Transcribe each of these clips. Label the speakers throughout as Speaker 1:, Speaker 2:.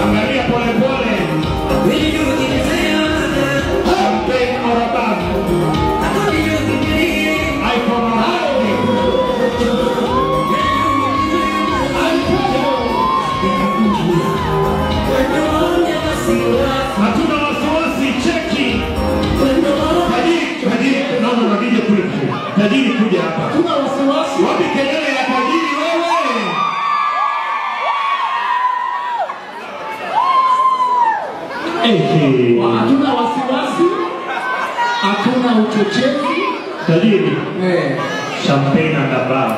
Speaker 1: Angalia pole pole. Champagne or a bag. iPhone or hatuna wasiwasi, cheki. Tajiri, naona unadija kule kule. Tajiri kuja hapa. Hatuna wasiwasi. Wapi kelele ya tajiri wewe? Hatuna wasiwasi, hatuna uchochezi. Tajiri, champagne and a bar,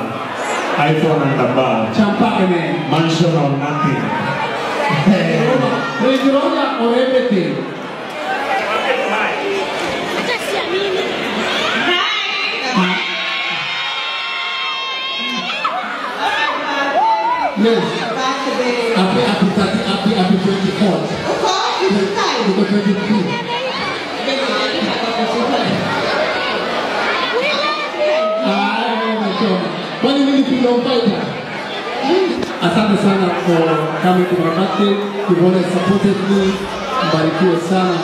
Speaker 1: iPhone and a bar, champagne, mansion or nothing. Range Rover or everything. Yes. Happy 24th. Happy 23. Kwani mimi tunaompaita? Asante sana for coming to my birthday. You always supported me. Mbarikiwe sana.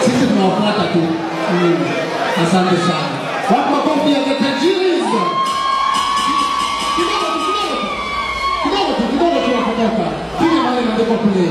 Speaker 1: Sisi tunawafuata tu. Asante sana. Wapi makofi ya tajiri hizo? Kidogo tu wakutoka. Kile mali ndio kwa kule.